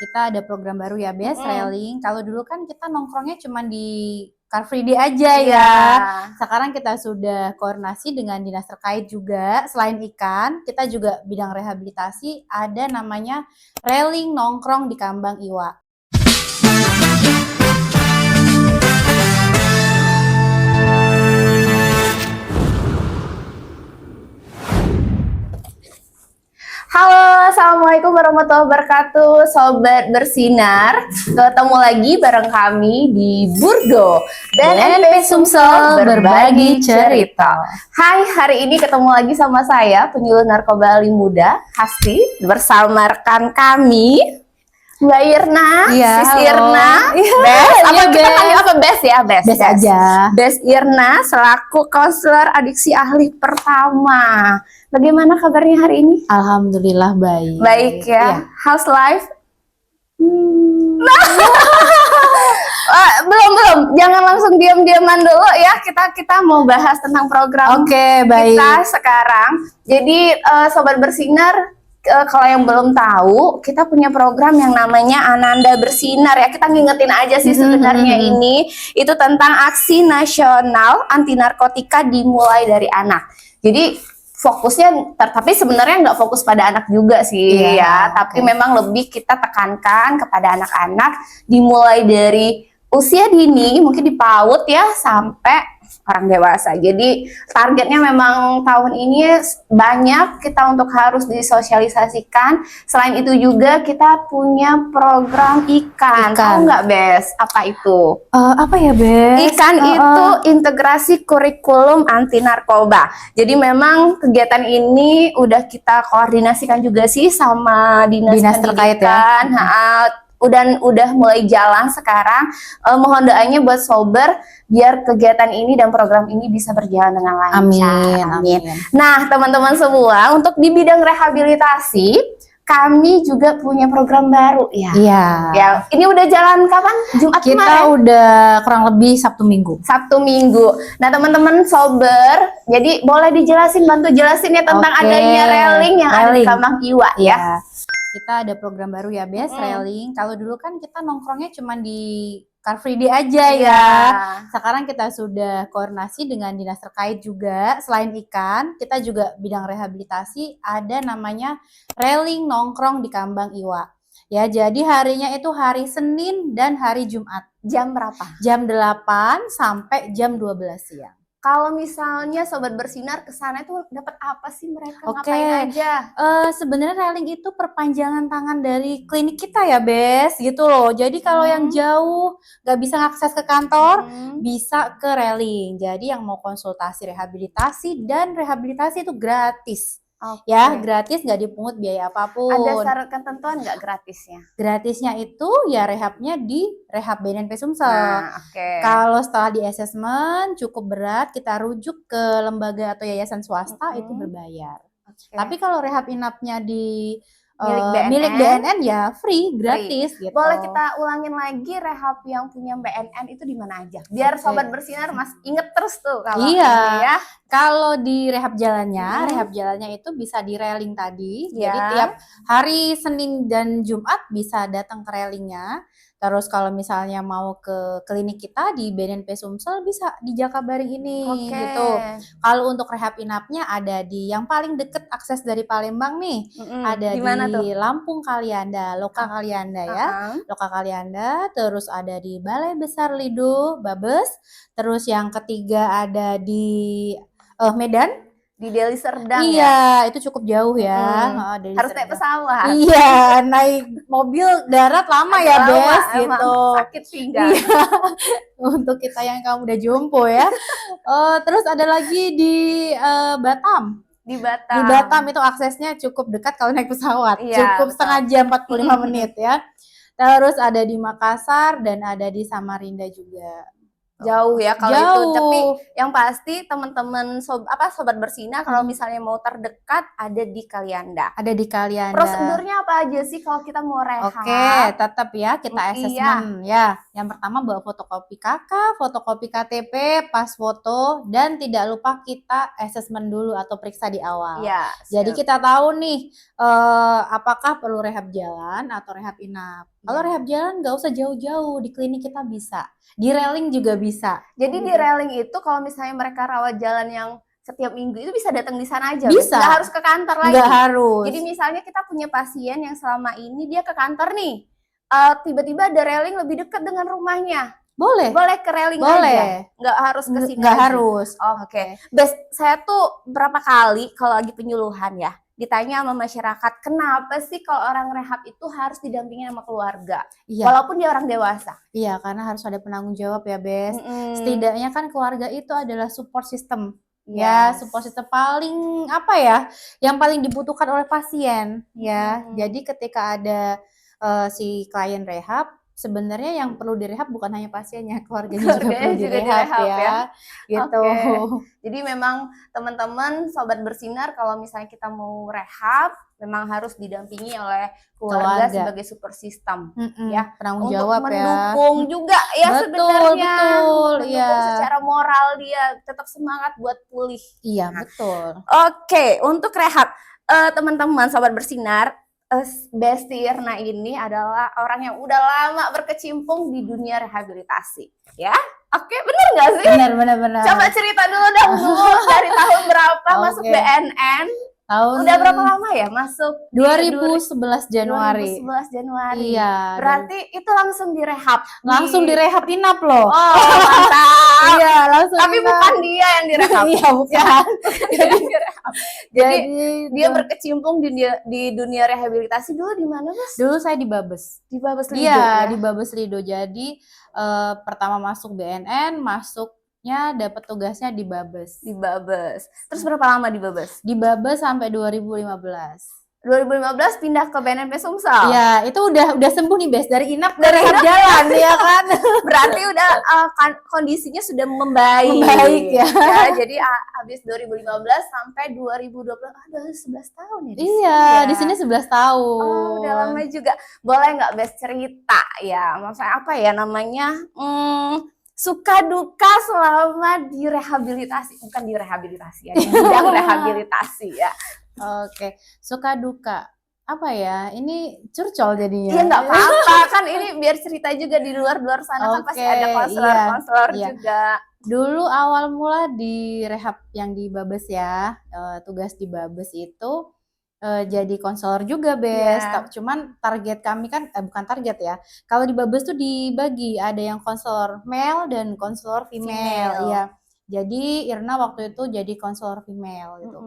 Kita ada program baru ya, Bes, Mm-mm. railing. Kalau dulu kan kita nongkrongnya cuma di Car Free Day aja Iya. ya. Sekarang kita sudah koordinasi dengan dinas terkait juga. Selain ikan, kita juga bidang rehabilitasi ada namanya railing nongkrong di Kambang Iwa. Halo, Assalamualaikum warahmatullahi wabarakatuh, Sobat Bersinar. Ketemu lagi bareng kami di Burgo BNP Sumsel berbagi cerita. Hai, hari ini ketemu lagi sama saya, penyuluh narkoba Ali Muda, Hasti, bersama rekan kami, Mbak Irna, Iya, Sis halo. Irna, Iya, Bes, apa iya, kita Bes. panggil apa Bes ya? Bes, Bes aja. Bes Irna selaku konselor adiksi ahli pertama. Bagaimana kabarnya hari ini? Alhamdulillah baik. Baik ya. Iya. How's life? Belum. Jangan langsung diam-diaman dulu ya. Kita mau bahas tentang program Oke, baik. kita sekarang. Jadi Sobat Bersinar, kalau yang belum tahu, kita punya program yang namanya Ananda Bersinar ya. Kita ngingetin aja sih sebenarnya ini itu tentang aksi nasional anti narkotika dimulai dari anak. Jadi fokusnya, tapi sebenarnya nggak fokus pada anak juga sih ya. Tapi memang lebih kita tekankan kepada anak-anak dimulai dari usia dini, mungkin di PAUD ya sampai orang dewasa. Jadi targetnya memang tahun ini banyak kita untuk harus disosialisasikan. Selain itu juga kita punya program ikan. Tahu nggak, Bes? Apa itu? Apa ya, Bes? Ikan itu integrasi kurikulum anti narkoba. Jadi memang kegiatan ini udah kita koordinasikan juga sih sama dinas terkait ya. pendidikan. Udah mulai jalan sekarang. Mohon doanya buat Sober biar kegiatan ini dan program ini bisa berjalan dengan lancar. Amin. Nah, teman-teman semua, untuk di bidang rehabilitasi kami juga punya program baru ya. Iya. Ya, ini udah jalan kapan? Jumat Kita kemarin. udah kurang lebih Sabtu Minggu. Nah, teman-teman Sober, jadi boleh bantu jelasin ya tentang adanya railing yang ada di Kambang Iwa ya. Kita ada program baru ya, Bes, railing. Kalau dulu kan kita nongkrongnya cuma di Car Free Day aja ya. Sekarang kita sudah koordinasi dengan dinas terkait juga. Selain ikan, kita juga bidang rehabilitasi ada namanya railing nongkrong di Kambang Iwa. Ya, jadi harinya itu hari Senin dan hari Jumat. Jam berapa? Jam 8 sampai jam 12 siang. Kalau misalnya Sobat Bersinar ke sana itu dapat apa sih mereka? Oke. Ngapain aja? Sebenarnya railing itu perpanjangan tangan dari klinik kita ya, Bes, gitu loh. Jadi kalau yang jauh nggak bisa akses ke kantor, bisa ke railing. Jadi yang mau konsultasi rehabilitasi dan rehabilitasi itu gratis. Ya, gratis, nggak dipungut biaya apapun. Ada syarat ketentuan nggak gratisnya? Gratisnya itu ya rehabnya di Rehab BNP Sumsel. Nah, Kalau setelah di assessment cukup berat, kita rujuk ke lembaga atau yayasan swasta itu berbayar. Tapi kalau rehab inapnya di milik BNN ya free, gratis gitu. Boleh kita ulangin lagi rehab yang punya BNN itu di mana aja? Biar Sobat Bersinar Mas inget terus tuh kalau ini ya. Kalau di rehab jalannya itu bisa di railing tadi. Jadi tiap hari Senin dan Jumat bisa datang ke railingnya. Terus kalau misalnya mau ke klinik kita di BNP Sumsel bisa di Jakabaring ini gitu. Kalau untuk rehab inapnya ada di yang paling deket akses dari Palembang nih. Ada di Lampung Kalianda, Loka Kalianda ya. Loka Kalianda, terus ada di Balai Besar Lido, Babes. Terus yang ketiga ada di Medan. Di Deli Serdang ya? Iya, itu cukup jauh ya. Harus naik pesawat. Iya, naik mobil darat lama ya, Bes, gitu. Sakit pinggang. Iya. Untuk kita yang kamu udah jompo ya. Terus ada lagi di Batam. Di Batam. Di Batam itu aksesnya cukup dekat kalau naik pesawat. Cukup setengah jam, 45 menit ya. Terus ada di Makassar dan ada di Samarinda juga. Jauh ya kalau itu. Tapi Jauh. yang pasti teman-teman sobat bersinar kalau misalnya mau terdekat ada di Kalianda. Ada di Kalianda. Prosedurnya apa aja sih kalau kita mau rehab? Oke, tetap ya kita asesmen ya. Yang pertama bawa fotokopi KK, fotokopi KTP, pas foto, dan tidak lupa kita asesmen dulu atau periksa di awal. Ya, jadi kita tahu nih apakah perlu rehab jalan atau rehab inap. Kalau rehab jalan nggak usah jauh-jauh, di klinik kita bisa. Di railing juga bisa. Jadi di railing itu kalau misalnya mereka rawat jalan yang setiap minggu itu bisa datang di sana aja. Bisa. Nggak harus ke kantor lagi. Nggak harus. Jadi misalnya kita punya pasien yang selama ini dia ke kantor nih, tiba-tiba ada railing lebih dekat dengan rumahnya. Boleh ke railing aja, nggak harus ke sini. Nggak harus. Oke. Bes, saya tuh berapa kali kalau lagi penyuluhan ya ditanya sama masyarakat, kenapa sih kalau orang rehab itu harus didampingi sama keluarga, walaupun dia orang dewasa? Iya, karena harus ada penanggung jawab ya, Bes. Setidaknya kan keluarga itu adalah support system. Ya, support system paling apa ya, yang paling dibutuhkan oleh pasien ya. Jadi ketika ada si klien rehab, sebenarnya yang perlu direhab bukan hanya pasiennya, keluarganya juga perlu direhab ya. Gitu. Jadi memang teman-teman sobat bersinar kalau misalnya kita mau rehab memang harus didampingi oleh keluarga sebagai support system ya, penanggung untuk jawab mendukung juga ya sebenarnya. Betul, mendukung secara moral dia tetap semangat buat pulih. Iya, betul. Oke, untuk rehab teman-teman sobat bersinar, Besti Irna ini adalah orang yang udah lama berkecimpung di dunia rehabilitasi, ya. Oke, bener nggak sih? Bener. Coba cerita dulu dong, dari tahun berapa masuk BNN? Udah berapa lama ya masuk? 2011 Januari. 2011 Januari. Iya. Berarti itu langsung direhab. Langsung direhab inap loh. Oh, mantap. Iya, langsung. Tapi bukan dia yang direhab. Iya, bukan. Jadi dia berkecimpung di dunia rehabilitasi dulu di mana, Mas? Dulu saya di Babes. Di Babes Lido. Iya, di Babes Lido. Jadi pertama masuk BNN, masuknya dapat tugasnya di Babes. Di Babes. Terus berapa lama di Babes? Di Babes sampai 2015. 2015 pindah ke BNP Sumsel. Ya, itu udah sembuh nih, Bes, dari inap ke rehab jalan ya kan. Berarti udah kondisinya sudah membaik ya. Jadi habis 2015 sampai 2020 udah 11 tahun ya. Iya, di sini 11 tahun. Oh, udah lama juga. Boleh nggak, Bes, cerita ya? Maksudnya apa ya namanya? Suka duka selama di rehabilitasi, bukan di rehabilitasi ya, di bidang rehabilitasi ya. Oke, suka duka apa ya? Ini curcol jadinya. Iya, nggak apa-apa, kan ini biar cerita juga di luar sana kan pasti ada konselor juga. Dulu awal mula di rehab yang di Babes ya, tugas di Babes itu jadi konselor juga, Bes. Cuman target kami kan bukan target ya. Kalau di Babes tuh dibagi, ada yang konselor male dan konselor female. Iya. Jadi Irna waktu itu jadi konselor female gitu.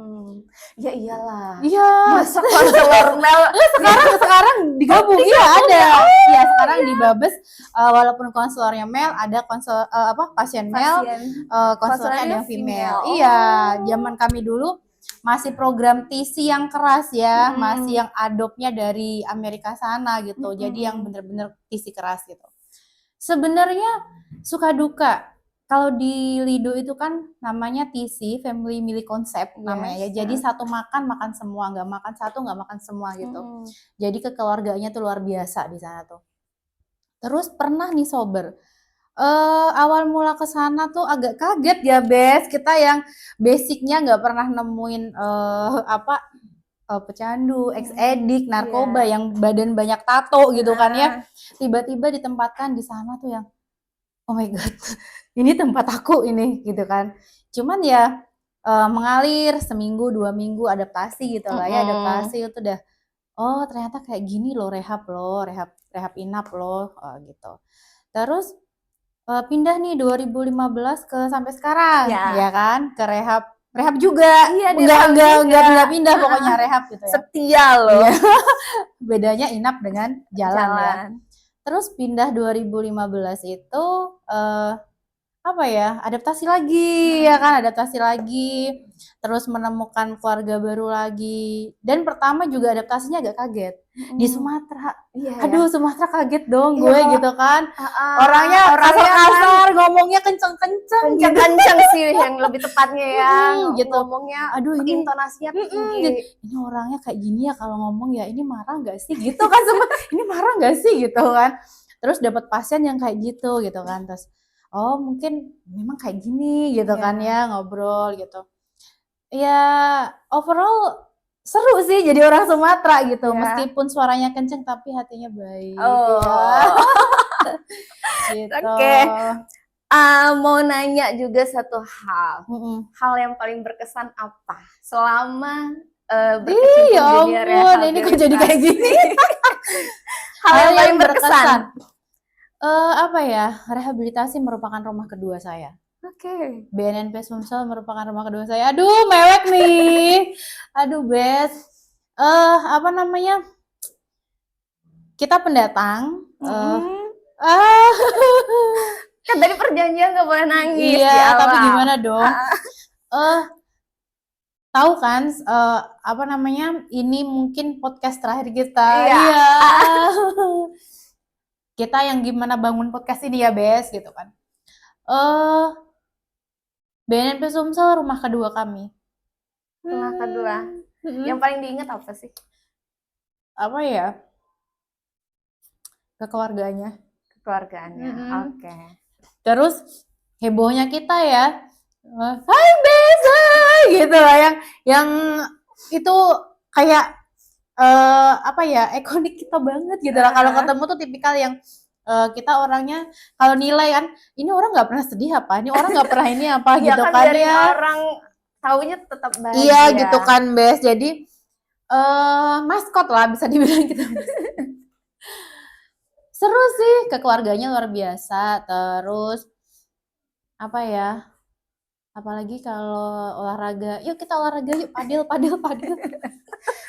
Ya iyalah. Iya. Masa konselor male? sekarang digabung. Iya ada. Iya, sekarang di Babes walaupun konselornya male ada pasien male, konselornya ada yang female. Iya, zaman kami dulu masih program TC yang keras ya, masih yang adopnya dari Amerika sana gitu. Jadi yang bener-bener TC keras gitu. Sebenarnya suka duka. Kalau di Lido itu kan namanya TC, Family Meal Concept namanya ya. Jadi satu makan semua, nggak makan satu, nggak makan semua gitu. Jadi kekeluarganya tuh luar biasa di sana tuh. Terus pernah nih sober, awal mula ke sana tuh agak kaget ya, Bes. Kita yang basicnya nggak pernah nemuin pecandu, ex-edik, narkoba yang badan banyak tato gitu kan ya. Tiba-tiba ditempatkan di sana tuh yang oh my god, ini tempat aku ini gitu kan. Cuman ya mengalir seminggu 2 minggu adaptasi gitu lah ya, adaptasi itu udah oh ternyata kayak gini loh rehab inap loh gitu. Terus pindah nih 2015 ke sampai sekarang ya kan, ke rehab juga. Iya, enggak pindah pokoknya rehab gitu ya. Setia loh. Bedanya inap dengan jalan. Ya. Terus pindah 2015 itu adaptasi lagi ya kan, adaptasi lagi, terus menemukan keluarga baru lagi. Dan pertama juga adaptasinya agak kaget. di Sumatera. Iya ya. Aduh, Sumatera kaget dong Iya, gue kalau- gitu kan. Ah, Orangnya orangnya kan kasar-kasar, ngomongnya kenceng-kenceng gitu. kencang-kencang sih yang lebih tepatnya ya, Gitu. ngomongnya Aduh, ini intonasinya gitu. tinggi. Ini orangnya kayak gini ya kalau ngomong ya, ini marah nggak sih gitu kan, semua ini marah nggak sih gitu kan. Terus dapat pasien yang kayak gitu kan. Terus oh mungkin memang kayak gini gitu Iya. kan ya, ngobrol gitu. Ya overall seru sih jadi orang Sumatera gitu. Iya. Meskipun suaranya kenceng tapi hatinya baik Oh. ya. Gitu. Oke. Mau nanya juga satu hal. Mm-mm. Hal yang paling berkesan apa selama Ih, berkecimpung ya di dunia ampun, ini kok jadi kayak rehabilitasi? gini? Hal yang paling berkesan. Apa ya? Rehabilitasi merupakan rumah kedua saya. Oke. BNNP Sumsel merupakan rumah kedua saya. Aduh, mewek nih. Aduh, Bes. Apa namanya? Kita pendatang. Ah, Kan tadi perjanjian nggak boleh nangis di iya, awal. tapi gimana dong? Tahu kan? Apa namanya? Ini mungkin podcast terakhir kita. Iya. Iya. Kita yang gimana bangun podcast ini ya, Bes, gitu kan. BNNP Sumsel rumah kedua kami. Rumah kedua. Yang paling diingat apa sih? Apa ya? Kekeluarganya. Keluarganya. Mm-mm. Oke. Terus hebohnya kita ya. Hai Bes, hai! Gitu lah yang itu kayak apa ya? Ikonik kita banget gitu lah. Kalau ketemu tuh tipikal yang kita orangnya kalau nilai kan ini orang nggak pernah sedih apa, ini orang nggak pernah ini apa Iya gitu kan, kan biarin ya. orang taunya tetap bahagia. Iya gitu kan, Bes. Jadi maskot lah bisa dibilang gitu. Seru sih, kekeluarganya luar biasa. Terus apa ya? Apalagi kalau olahraga, yuk kita olahraga yuk, padel.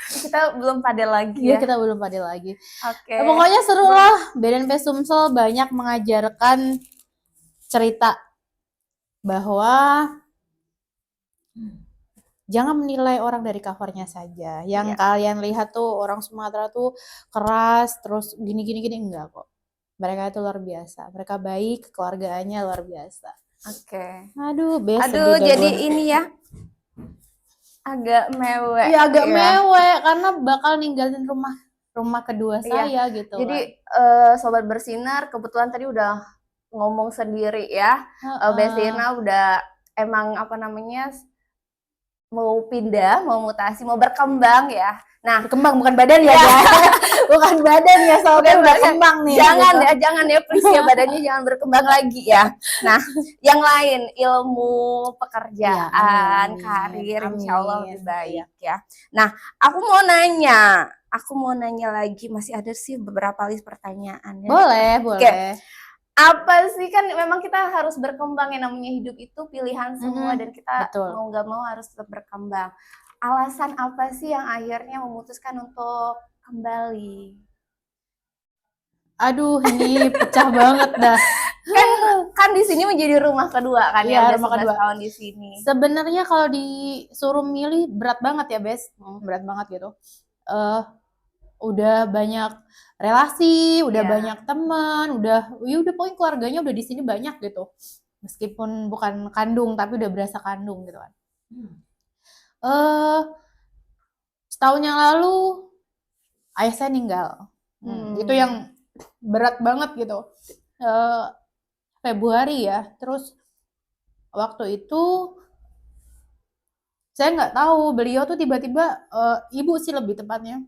Kita belum padel lagi Iya, ya. kita belum padel lagi. Oke. Pokoknya seru lah. BNNP Sumsel banyak mengajarkan cerita bahwa jangan menilai orang dari covernya saja. Yang Iya. kalian lihat tuh orang Sumatera tuh keras, terus gini enggak kok. Mereka itu luar biasa. Mereka baik, keluarganya luar biasa. Oke. Aduh, Bes, Aduh, sedih dah jadi gua. ini ya agak mewek. Iya, agak ya. mewek karena bakal ninggalin rumah kedua Iya. saya gitu Jadi kan. Sobat Bersinar kebetulan tadi udah ngomong sendiri ya. Heeh. Bestina udah emang apa namanya mau pindah, mau mutasi, mau berkembang ya. Nah, Berkembang bukan badan ya, guys. Bukan badan ya, soalnya Bukan udah badan. kembang nih. Jangan gitu. ya, jangan ya, please ya, badannya jangan berkembang lagi ya. Nah, yang lain ilmu pekerjaan, Iya, amin. karir, insya Allah Amin. lebih baik ya. Nah, aku mau nanya lagi, masih ada sih beberapa list pertanyaan ya. Boleh. Apa sih, kan memang kita harus berkembang, yang namanya hidup itu pilihan semua dan kita betul. mau nggak mau harus tetap berkembang. Alasan apa sih yang akhirnya memutuskan untuk kembali? Aduh, ini pecah banget dah. Kan di sini menjadi rumah kedua kan Iya, ya, udah rumah 11 kedua. tahun di sini. Sebenarnya kalau disuruh milih berat banget ya, Bes. Berat banget gitu. Udah banyak relasi, udah Iya. banyak teman, udah pokoknya keluarganya udah di sini banyak gitu. Meskipun bukan kandung tapi udah berasa kandung gitu kan. Setahun yang lalu ayah saya meninggal. Itu yang berat banget gitu. Februari ya. Terus waktu itu saya nggak tahu, beliau tuh tiba-tiba ibu sih lebih tepatnya.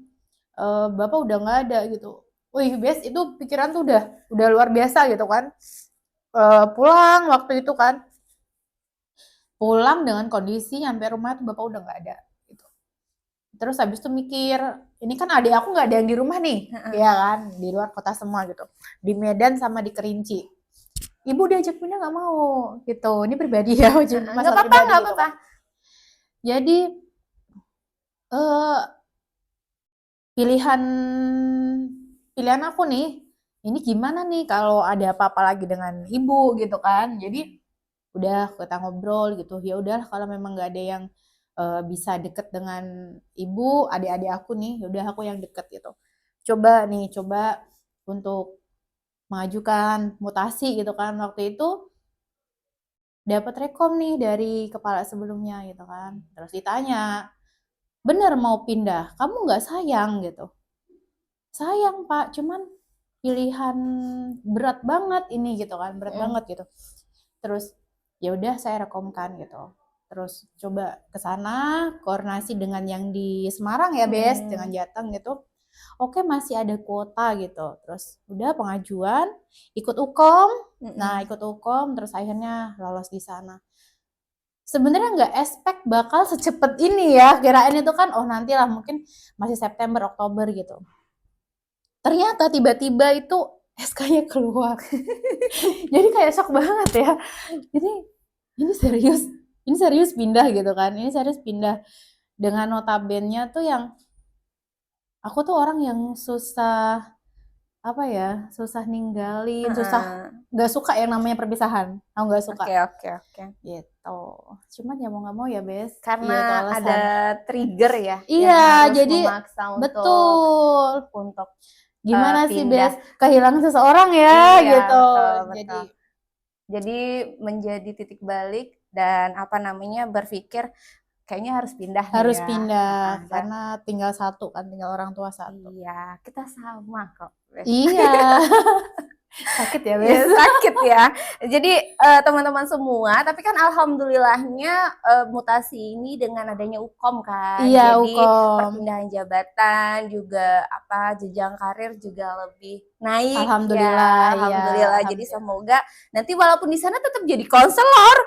Bapak udah nggak ada gitu. Wih, Bes, itu pikiran tuh udah luar biasa gitu kan. Pulang waktu itu kan. Pulang dengan kondisi nyampe rumah tuh bapak udah nggak ada gitu. Terus habis itu mikir, ini kan adik aku nggak ada yang di rumah nih, ya kan, di luar kota semua gitu, di Medan sama di Kerinci. Ibu diajak pindah nggak mau gitu, ini pribadi ya, masalah pribadi. Nggak apa-apa. Jadi pilihan aku nih, ini gimana nih kalau ada apa-apa lagi dengan ibu gitu kan. Jadi udah kita ngobrol gitu, ya udah kalau memang nggak ada yang bisa deket dengan ibu, adik-adik aku nih, ya udah aku yang deket gitu. coba untuk mengajukan mutasi gitu kan. Waktu itu dapat rekom nih dari kepala sebelumnya gitu kan. Terus ditanya, bener mau pindah, kamu nggak sayang gitu? Sayang Pak, cuman pilihan berat banget ini gitu kan, berat banget gitu. Terus ya udah saya rekomkan gitu. Terus coba ke sana koordinasi dengan yang di Semarang ya Bes, dengan Jateng gitu. Oke masih ada kuota gitu. Terus udah pengajuan, ikut UKOM. Nah ikut UKOM terus akhirnya lolos di sana. Sebenarnya nggak expect bakal secepat ini ya. Kirain itu kan oh nantilah mungkin masih September Oktober gitu. Ternyata tiba-tiba itu SK-nya keluar. Jadi kayak shock banget ya. Ini serius pindah gitu kan. Ini serius pindah dengan notabene tuh yang aku tuh orang yang susah apa ya, susah ninggalin, susah nggak suka yang namanya perpisahan. Aku nggak suka. Oke. Gitu. Cuman ya mau nggak mau ya, Bes. Karena ada trigger ya. Iya, yang harus jadi memaksa untuk gimana sih, pindah. Bes? Kehilangan seseorang ya, Iya, gitu. betul. Jadi menjadi titik balik dan berpikir kayaknya harus pindah harus ya. pindah karena tinggal orang tua satu. Iya, kita sama kok. Iya. Sakit ya, Bes? Ya, sakit ya. Jadi teman-teman semua, tapi kan alhamdulillahnya mutasi ini dengan adanya UKOM kan. Iya, jadi UKOM. perpindahan jabatan juga jenjang karir juga lebih naik Alhamdulillah, ya. Alhamdulillah. Jadi semoga nanti walaupun di sana tetap jadi konselor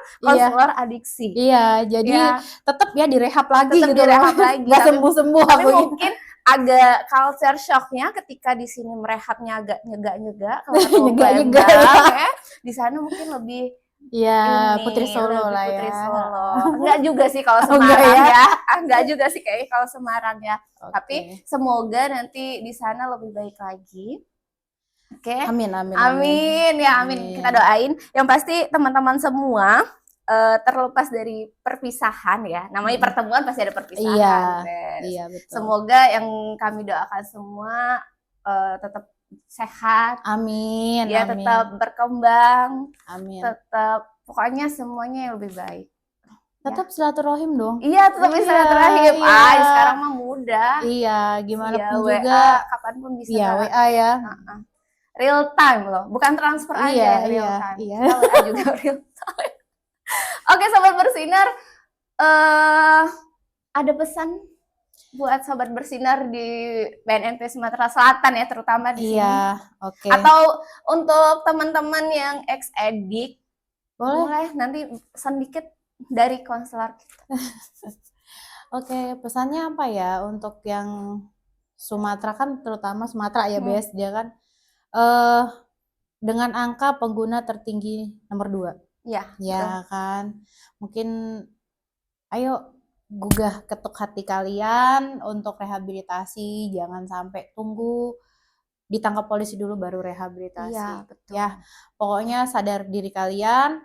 adiksi. Iya, jadi tetap ya direhab lagi gitu. Direhab lagi. Gak sembuh-sembuh tapi mungkin agak culture shocknya ketika di sini merehabnya agak nyegak-nyegak kalau ya. Di sana mungkin lebih Putri Solo lah ya. Putri Solo. Enggak juga sih kalau Semarang ya. Enggak juga sih kayaknya kalau Semarang ya. Tapi semoga nanti di sana lebih baik lagi. Oke. Amin. Kita doain. Yang pasti teman-teman semua terlepas dari perpisahan ya, namanya pertemuan pasti ada perpisahan. Iya, betul. Semoga yang kami doakan semua tetap sehat, amin. Tetap berkembang, amin. Tetap pokoknya semuanya yang lebih baik. Tetap silaturahim dong. Iya, tetap silaturahim. Sekarang mah mudah. Iya, gimana pun WA, juga, kapanpun bisa. Iya, WA ya. Real time loh, bukan transfer aja real time. Iya. WA juga real time. Oke, Sobat Bersinar, ada pesan buat Sobat Bersinar di BNNP Sumatera Selatan ya, terutama di sini. Oke. Atau untuk teman-teman yang ex-edik, boleh nanti pesan dikit dari konselor kita. Oke, pesannya apa ya untuk yang Sumatera kan, terutama Sumatera ya, Bes, dia kan dengan angka pengguna tertinggi nomor 2. Ya kan, mungkin ayo gugah ketuk hati kalian untuk rehabilitasi, jangan sampai tunggu ditangkap polisi dulu baru rehabilitasi. Iya, betul. Ya, pokoknya sadar diri kalian,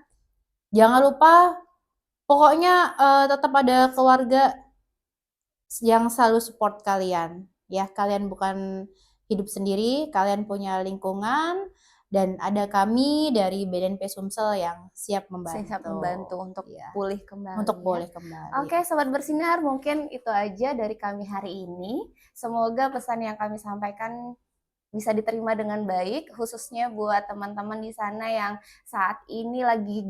jangan lupa pokoknya tetap ada keluarga yang selalu support kalian. Ya, kalian bukan hidup sendiri, kalian punya lingkungan. Dan ada kami dari BNNP Sumsel yang siap membantu untuk pulih kembali. Oke, Sobat Bersinar, mungkin itu aja dari kami hari ini. Semoga pesan yang kami sampaikan bisa diterima dengan baik, khususnya buat teman-teman di sana yang saat ini lagi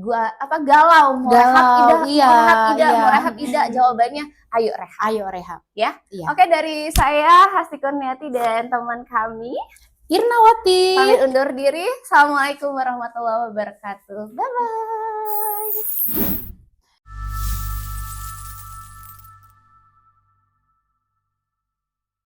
galau, mau rehab ida, jawabannya ayo rehab ya. Oke, dari saya Hasti Kurniati dan teman kami Irnawati pamit undur diri. Assalamualaikum warahmatullahi wabarakatuh. Bye bye.